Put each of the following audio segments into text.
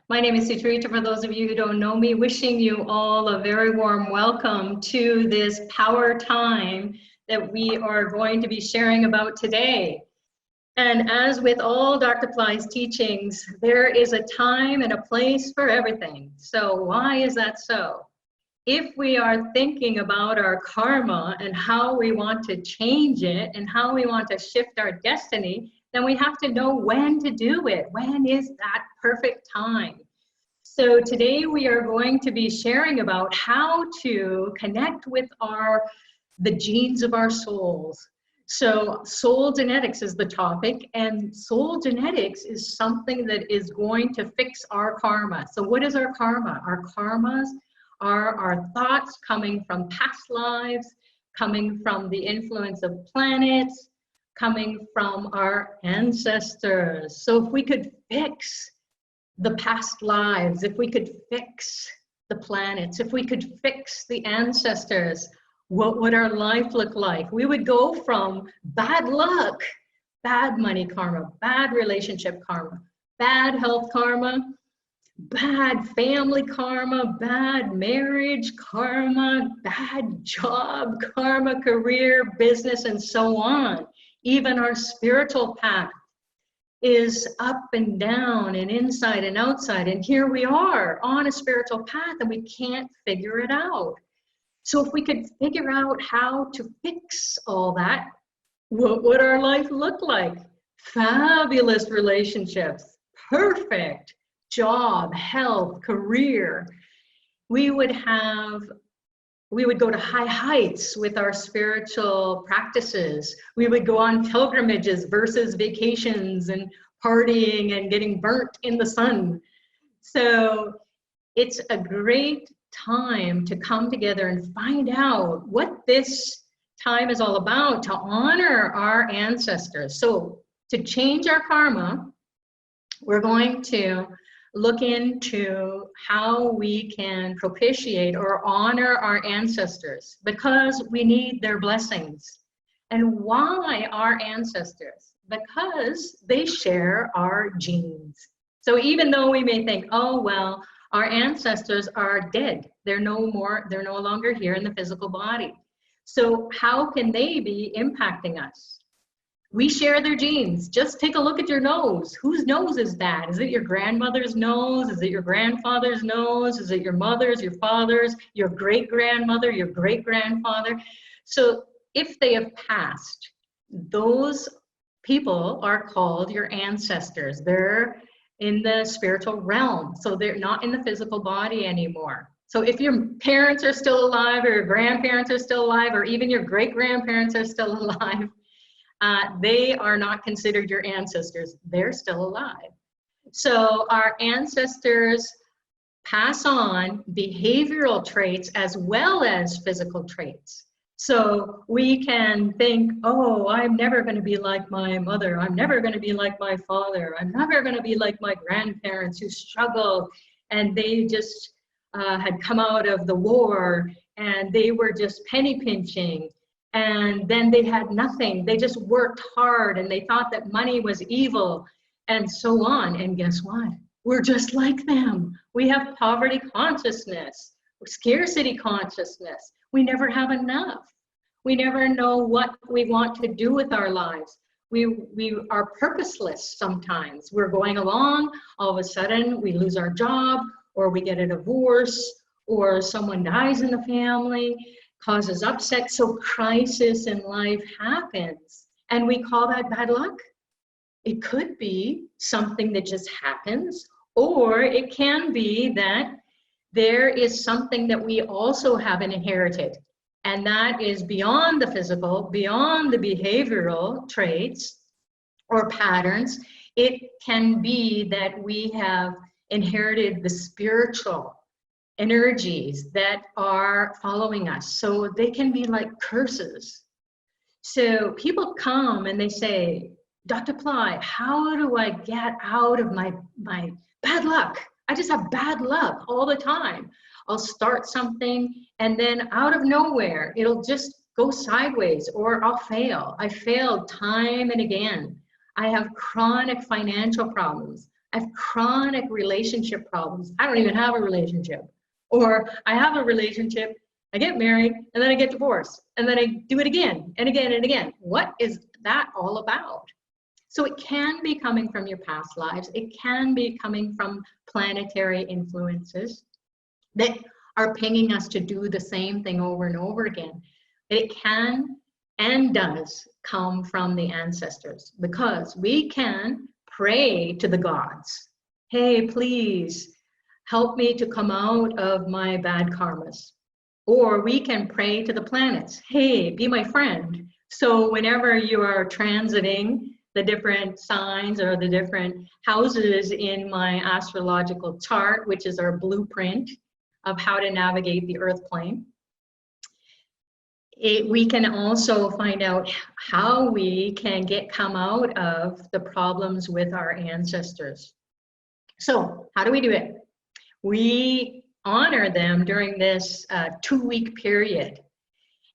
My name is Sucharita, for those of you who don't know me, wishing you all a very warm welcome to this power time that we are going to be sharing about today. And as with all Dr. Pillai's teachings, there is a time and a place for everything. So why is that so? If we are thinking about our karma and how we want to change it and how we want to shift our destiny, then we have to know when to do it. When is that perfect time? So today we are going to be sharing about how to connect with the genes of our souls. So soul genetics is the topic, and soul genetics is something that is going to fix our karma. So what is our karma? Our karmas are our thoughts coming from past lives, coming from the influence of planets, coming from our ancestors. So if we could fix the past lives, if we could fix the planets, if we could fix the ancestors, what would our life look like? We would go from bad luck, bad money karma, bad relationship karma, bad health karma, bad family karma, bad marriage karma, bad job karma, career, business, and so on. Even our spiritual path is up and down and inside and outside. And here we are on a spiritual path and we can't figure it out. So if we could figure out how to fix all that, what would our life look like? Fabulous relationships, perfect job, health, career. We would go to high heights with our spiritual practices. We would go on pilgrimages versus vacations and partying and getting burnt in the sun. So it's a great time to come together and find out what this time is all about, to honor our ancestors. So to change our karma, we're going to look into how we can propitiate or honor our ancestors, because we need their blessings. And why our ancestors? Because they share our genes. So even though we may think, oh, well, our ancestors are dead, they're no longer here in the physical body. So how can they be impacting us? We share their genes. Just take a look at your nose. Whose nose is that? Is it your grandmother's nose? Is it your grandfather's nose? Is it your mother's, your father's, your great-grandmother, your great-grandfather? So if they have passed, those people are called your ancestors. They're in the spiritual realm, so they're not in the physical body anymore. So if your parents are still alive, or your grandparents are still alive, or even your great-grandparents are still alive, they are not considered your ancestors. They're still alive. So our ancestors pass on behavioral traits as well as physical traits. So we can think, oh, I'm never going to be like my mother. I'm never going to be like my father. I'm never going to be like my grandparents who struggled and they just had come out of the war and they were just penny pinching. And then they had nothing. They just worked hard and they thought that money was evil and so on. And guess what? We're just like them. We have poverty consciousness, scarcity consciousness. We never have enough. We never know what we want to do with our lives. We are purposeless sometimes. We're going along, all of a sudden we lose our job, or we get a divorce, or someone dies in the family, causes upset. So crisis in life happens, and we call that bad luck. It could be something that just happens, or it can be that there is something that we also have inherited, and that is beyond the physical, beyond the behavioral traits or patterns. It can be that we have inherited the spiritual energies that are following us. So they can be like curses. So people come and they say, Dr. Pillai, how do I get out of my bad luck? I just have bad luck all the time. I'll start something and then out of nowhere, it'll just go sideways or I'll fail. I failed time and again. I have chronic financial problems. I have chronic relationship problems. I don't even have a relationship. Or I have a relationship, I get married, and then I get divorced, and then I do it again and again and again. What is that all about? So it can be coming from your past lives. It can be coming from planetary influences that are pinging us to do the same thing over and over again. It can and does come from the ancestors, because we can pray to the gods. Hey, please help me to come out of my bad karmas. Or we can pray to the planets. Hey, be my friend. So whenever you are transiting the different signs or the different houses in my astrological chart, which is our blueprint of how to navigate the earth plane, we can also find out how we can come out of the problems with our ancestors. So how do we do it? We honor them during this 2-week period.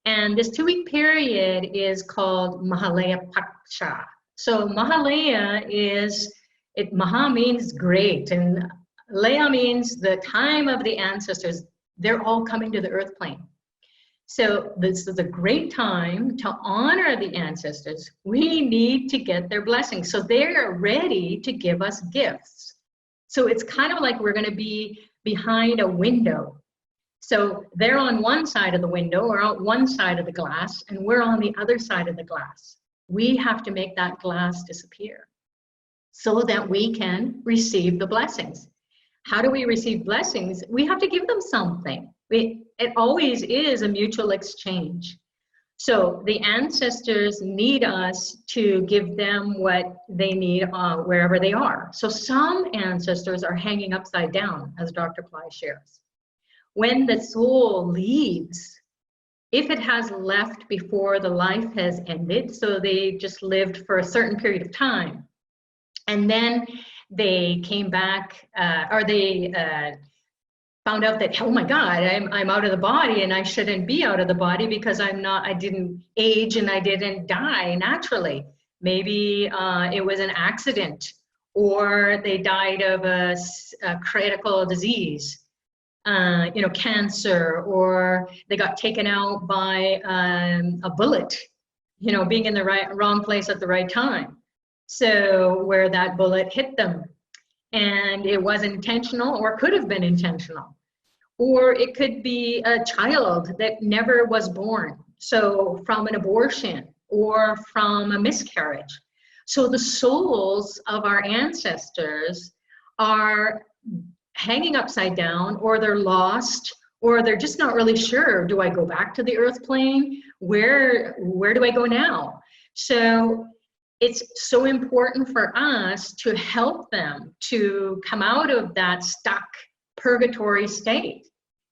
And this 2-week period is called Mahalaya Paksha. So Mahalaya Maha means great, and Laya means the time of the ancestors. They're all coming to the earth plane. So this is a great time to honor the ancestors. We need to get their blessings. So they're ready to give us gifts. So it's kind of like we're going to be behind a window. So they're on one side of the window or on one side of the glass, and we're on the other side of the glass. We have to make that glass disappear so that we can receive the blessings. How do we receive blessings? We have to give them something. It always is a mutual exchange. So the ancestors need us to give them what they need wherever they are. So some ancestors are hanging upside down, as Dr. Pillai shares. When the soul leaves, if it has left before the life has ended, so they just lived for a certain period of time, and then they came back, or they found out that, oh my God, I'm out of the body and I shouldn't be out of the body because I didn't age and I didn't die naturally. Maybe it was an accident, or they died of a critical disease, cancer, or they got taken out by a bullet, being in the wrong place at the right time. So where that bullet hit them, and it was intentional or could have been intentional. Or it could be a child that never was born, so from an abortion or from a miscarriage. So the souls of our ancestors are hanging upside down, or they're lost, or they're just not really sure. Do I go back to the earth plane? Where do I go now? So it's so important for us to help them to come out of that stuck purgatory state.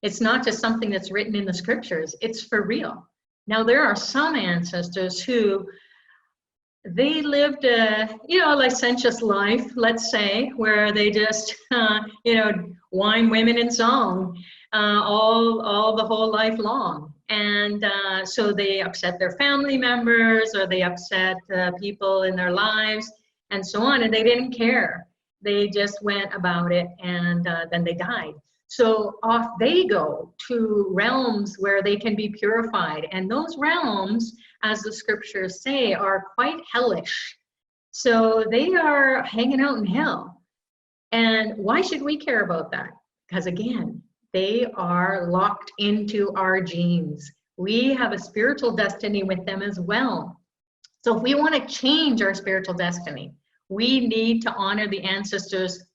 It's not just something that's written in the scriptures, it's for real. Now, there are some ancestors who, they lived a, licentious life, let's say, where they just, wine, women, and song, all the whole life long. And so they upset their family members, or they upset people in their lives, and so on, and they didn't care. They just went about it, and then they died. So off they go to realms where they can be purified. And those realms, as the scriptures say, are quite hellish. So they are hanging out in hell. And why should we care about that? Because again, they are locked into our genes. We have a spiritual destiny with them as well. So if we want to change our spiritual destiny, we need to honor the ancestors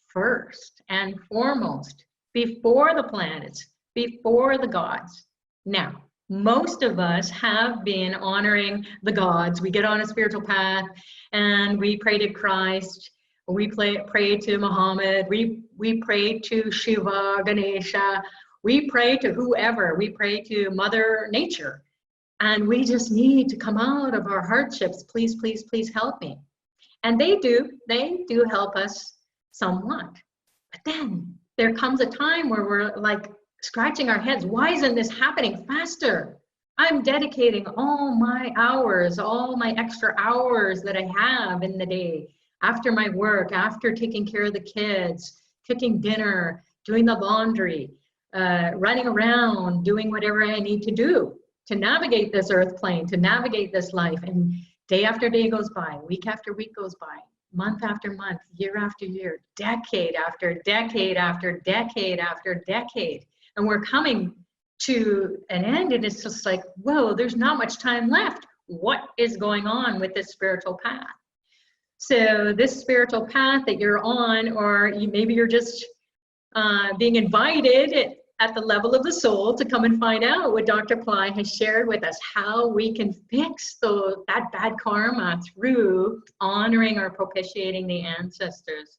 first and foremost, before the planets, before the gods. Now, most of us have been honoring the gods. We get on a spiritual path and we pray to Christ, we pray to Muhammad, we pray to Shiva, Ganesha, we pray to whoever, we pray to Mother Nature. And we just need to come out of our hardships. Please, please, please help me. And they do help us somewhat. But then there comes a time where we're like scratching our heads. Why isn't this happening faster? I'm dedicating all my hours, all my extra hours that I have in the day. after my work, after taking care of the kids, cooking dinner, doing the laundry, running around, doing whatever I need to do to navigate this earth plane, to navigate this life. And day after day goes by, week after week goes by, month after month, year after year, decade after decade after decade after decade. And we're coming to an end, and it's just like, whoa, there's not much time left. What is going on with this spiritual path? So this spiritual path that you're on, or maybe you're just being invited at the level of the soul to come and find out what Dr. Pillai has shared with us, how we can fix that bad karma through honoring or propitiating the ancestors.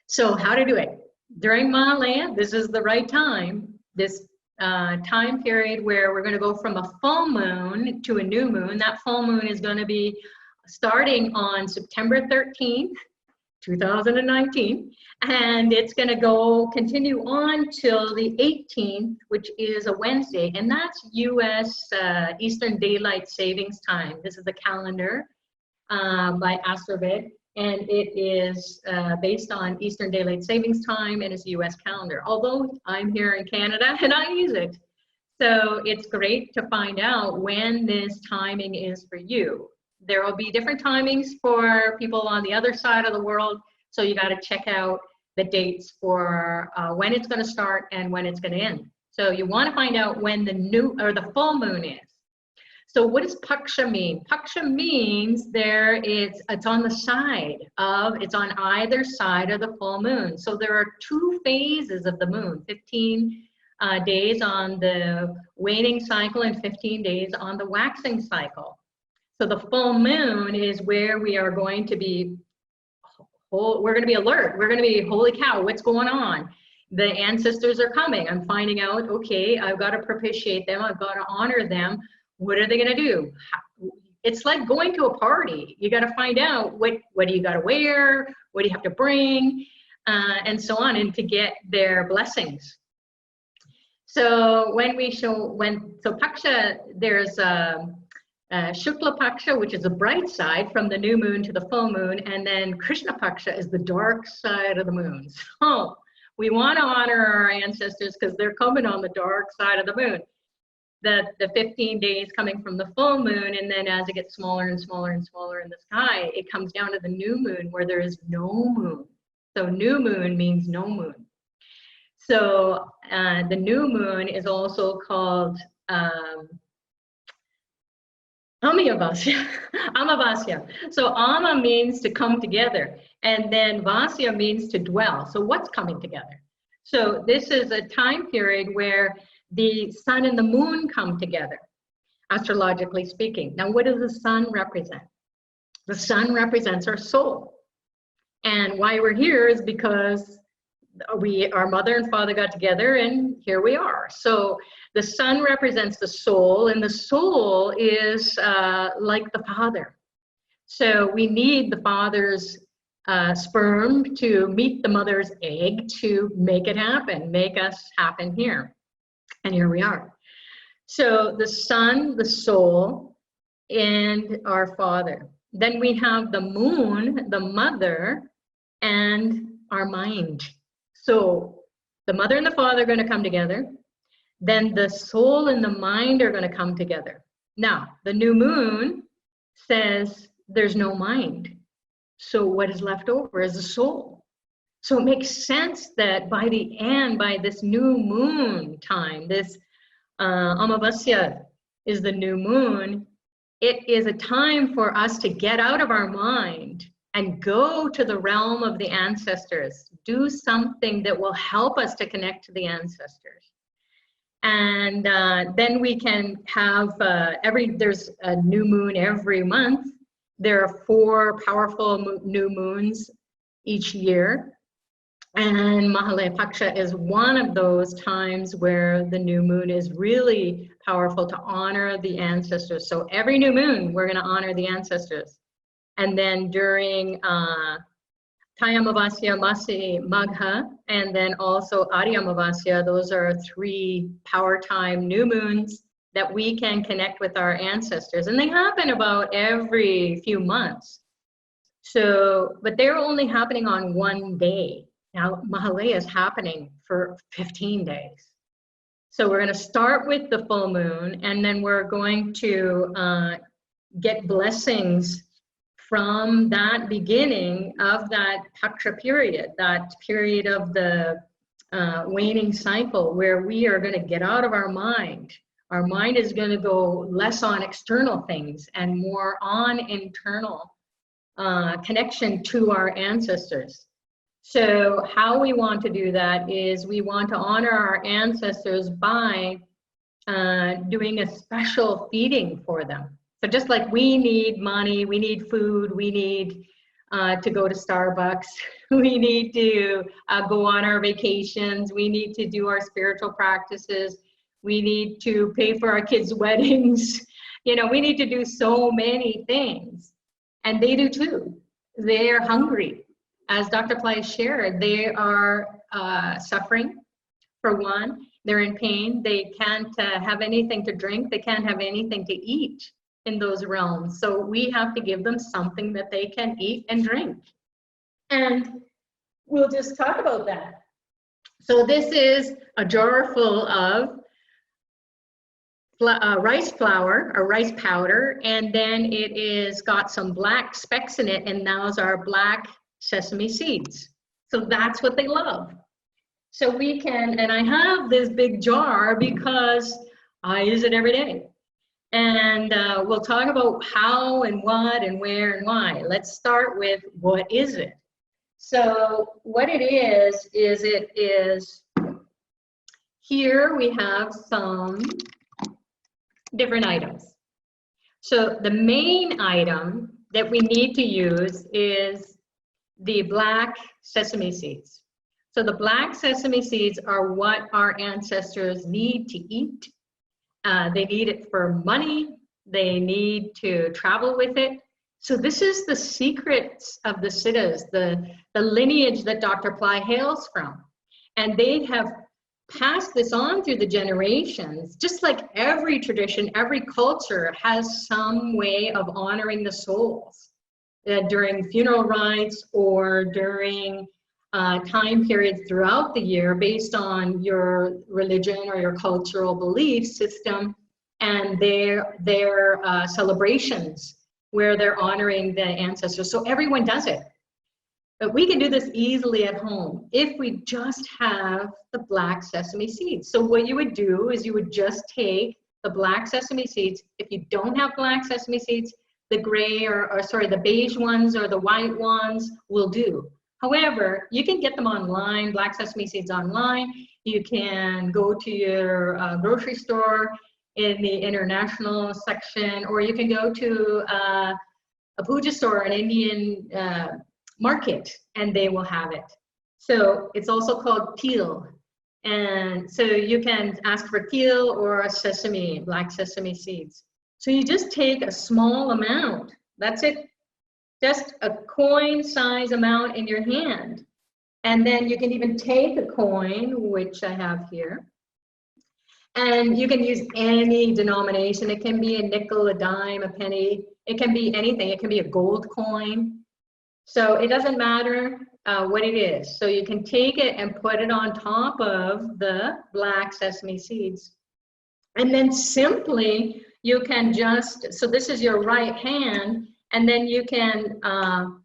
So how to do it? During Mahalaya, this is the right time, this time period where we're going to go from a full moon to a new moon. That full moon is going to be starting on September 13th, 2019, and it's going to continue on till the 18th, which is a Wednesday, and that's U.S. Eastern Daylight Savings Time. This is a calendar by Astrovid, and it is based on Eastern Daylight Savings Time, and it's a U.S. calendar, although I'm here in Canada and I use it. So it's great to find out when this timing is for you. There will be different timings for people on the other side of the world, so you got to check out the dates for when it's going to start and when it's going to end. So you want to find out when the new or the full moon is. So what does Paksha mean? Paksha means it's on the side of, it's on either side of the full moon. So there are 2 phases of the moon, 15 days on the waning cycle and 15 days on the waxing cycle. So the full moon is where we are going to be, we're going to be alert. We're going to be, holy cow, what's going on? The ancestors are coming. I'm finding out, okay, I've got to propitiate them. I've got to honor them. What are they going to do? It's like going to a party. You got to find out what do you got to wear? What do you have to bring? And so on, and to get their blessings. So so Paksha, there's Shukla Paksha, which is the bright side from the new moon to the full moon, and then Krishna Paksha is the dark side of the moon. So we want to honor our ancestors because they're coming on the dark side of the moon. The 15 days coming from the full moon, and then as it gets smaller and smaller and smaller in the sky, it comes down to the new moon where there is no moon. So new moon means no moon. So the new moon is also called Amavasya. So Ama means to come together, and then Vasya means to dwell. So what's coming together? So this is a time period where the sun and the moon come together, astrologically speaking. Now, what does the sun represent? The sun represents our soul. And why we're here is because our mother and father got together, and here we are. So the sun represents the soul, and the soul is like the father. So we need the father's sperm to meet the mother's egg to make it happen, make us happen here. And here we are. So the sun, the soul, and our father. Then we have the moon, the mother, and our mind. So the mother and the father are going to come together. Then the soul and the mind are going to come together. Now, the new moon says there's no mind. So what is left over is the soul. So it makes sense that by the end, by this new moon time, this Amavasya is the new moon, it is a time for us to get out of our mind and go to the realm of the ancestors, do something that will help us to connect to the ancestors. And then we can have, there's a new moon every month. There are 4 powerful new moons each year. And Mahalaya Paksha is one of those times where the new moon is really powerful to honor the ancestors. So every new moon, we're going to honor the ancestors. And then during Tayamavasya, Masi, Magha, and then also Aryamavasya, those are 3 power time new moons that we can connect with our ancestors. And they happen about every few months. So, but they're only happening on one day. Now, Mahalaya is happening for 15 days. So we're going to start with the full moon, and then we're going to get blessings from that beginning of that Paksha period, that period of the waning cycle, where we are going to get out of our mind. Our mind is going to go less on external things and more on internal connection to our ancestors. So how we want to do that is we want to honor our ancestors by doing a special feeding for them. So just like we need money, we need food, we need to go to Starbucks, we need to go on our vacations, we need to do our spiritual practices, we need to pay for our kids' weddings. You know, we need to do so many things. And they do too. They're hungry. As Dr. Pillai shared, they are suffering, for one. They're in pain. They can't have anything to drink. They can't have anything to eat in those realms. So we have to give them something that they can eat and drink. And we'll just talk about that. So this is a jar full of rice flour or rice powder, and then it is got some black specks in it, and those are black sesame seeds. So that's what they love. So we can, and I have this big jar because I use it every day. And we'll talk about how and what and where and why. Let's start with what is it? So what it is here we have some different items. So the main item that we need to use is the black sesame seeds. So the black sesame seeds are what our ancestors need to eat. They need it for money. They need to travel with it. So this is the secrets of the Siddhas, the lineage that Dr. Pillai hails from. And they have passed this on through the generations. Just like every tradition, every culture has some way of honoring the souls during funeral rites or during time periods throughout the year based on your religion or your cultural belief system and their celebrations where they're honoring the ancestors. So everyone does it. But we can do this easily at home if we just have the black sesame seeds. So what you would do is you would just take the black sesame seeds. If you don't have black sesame seeds, the gray or sorry, the beige ones or the white ones will do. However, you can get them online, black sesame seeds online. You can go to your grocery store in the international section, or you can go to a puja store, an Indian market, and they will have it. So it's also called teal. And so you can ask for teal or a sesame, black sesame seeds. So you just take a small amount, that's it, just a coin size amount in your hand. And then you can even take a coin, which I have here, and you can use any denomination. It can be a nickel, a dime, a penny, it can be anything. It can be a gold coin. So it doesn't matter what it is. So you can take it and put it on top of the black sesame seeds. And then simply you can just, so this is your right hand, and then you can I'm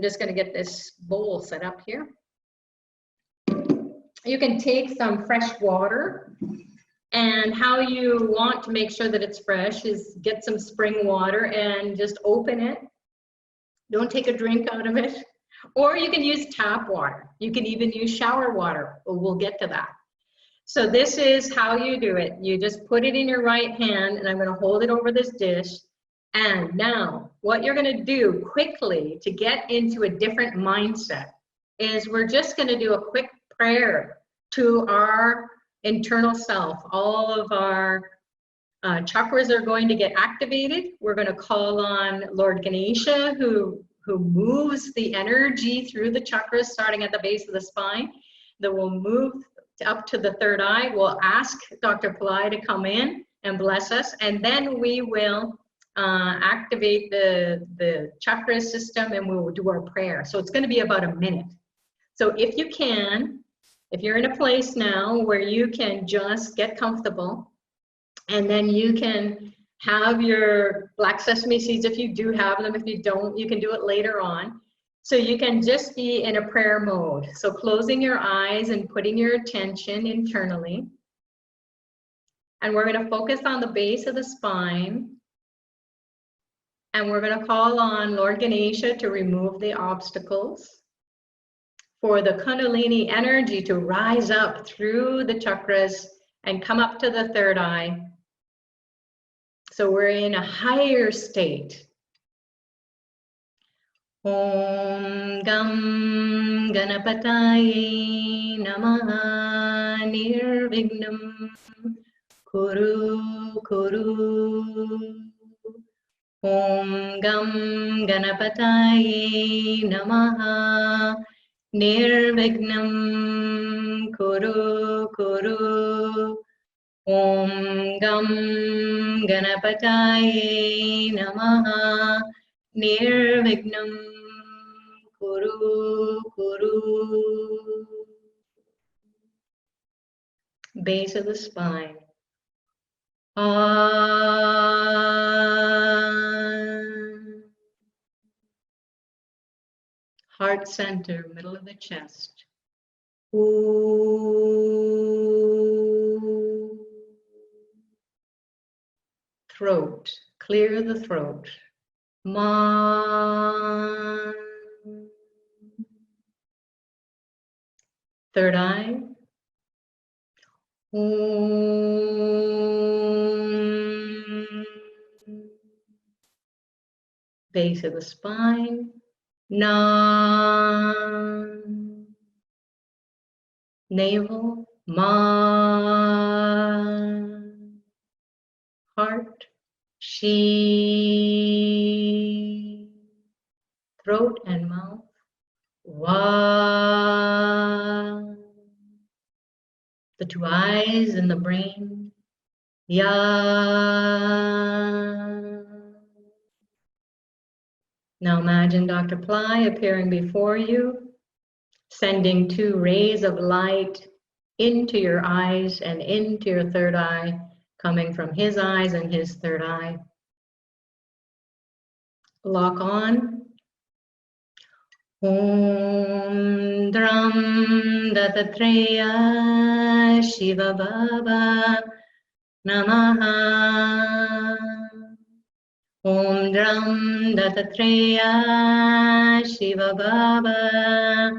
just going to get this bowl set up here. You can take some fresh water, and how you want to make sure that it's fresh is get some spring water and just open it. Don't take a drink out of it. Or you can use tap water. You can even use shower water. We'll get to that. So this is how you do it. You just put it in your right hand, and I'm going to hold it over this dish. And now what you're going to do quickly to get into a different mindset is we're just going to do a quick prayer to our internal self. All of our chakras are going to get activated. We're going to call on Lord Ganesha, who moves the energy through the chakras, starting at the base of the spine, that will move up to the third eye. We'll ask Dr. Pillai to come in and bless us, and then we will activate the chakra system, and we will do our prayer. So it's going to be about a minute. So if you can, if you're in a place now where you can just get comfortable, and then you can have your black sesame seeds if you do have them. If you don't, you can do it later on. So you can just be in a prayer mode. So closing your eyes and putting your attention internally. And we're going to focus on the base of the spine. And we're going to call on Lord Ganesha to remove the obstacles, for the Kundalini energy to rise up through the chakras and come up to the third eye. So we're in a higher state. Om Gam Ganapataye Namaha Nirvignam Kuru Kuru. Om Gam Ganapataye Namaha Nirvignam Kuru Kuru. Om Gam Ganapataye Namaha Nirvignam Kuru Kuru. Base of the spine. Heart center, middle of the chest. Ooh. Throat, clear the throat. Man. Third eye. Base of the spine. Nam. Navel. Ma. Heart. She. Throat and mouth. Wa. The two eyes and the brain. Ya. Now imagine Dr. Pillai appearing before you, sending two rays of light into your eyes and into your third eye, coming from his eyes and his third eye. Lock on. Om Dram Dattatreya Shiva Baba Namaha. Om Dram Dattatreya Shiva Baba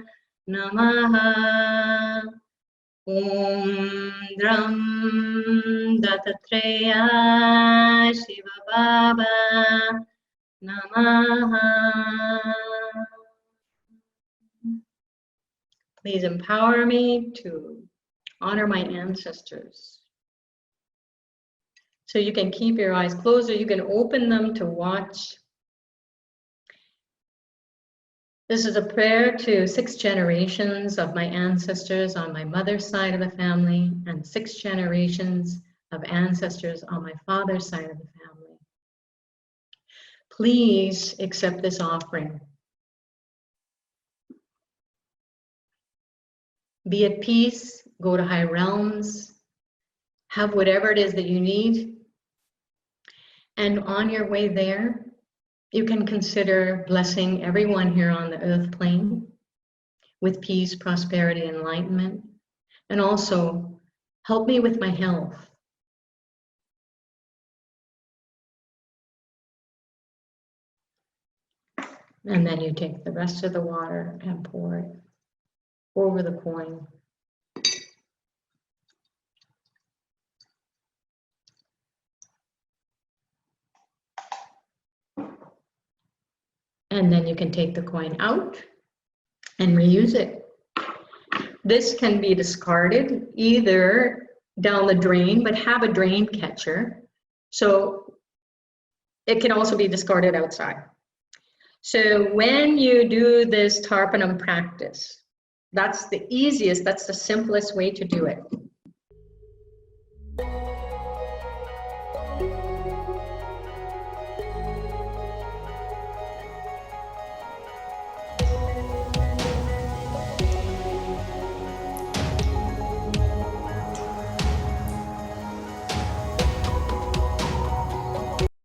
Namaha. Om Dram Dattatreya Shiva Baba Namaha. Please empower me to honor my ancestors. So you can keep your eyes closed or you can open them to watch. This is a prayer to 6 generations of my ancestors on my mother's side of the family and 6 generations of ancestors on my father's side of the family. Please accept this offering. Be at peace, go to high realms, have whatever it is that you need. And on your way there, you can consider blessing everyone here on the earth plane with peace, prosperity, enlightenment, and also help me with my health. And then you take the rest of the water and pour it over the coin. And then you can take the coin out and reuse it. This can be discarded either down the drain, but have a drain catcher. So it can also be discarded outside. So when you do this Tarpanam practice, that's the easiest, that's the simplest way to do it.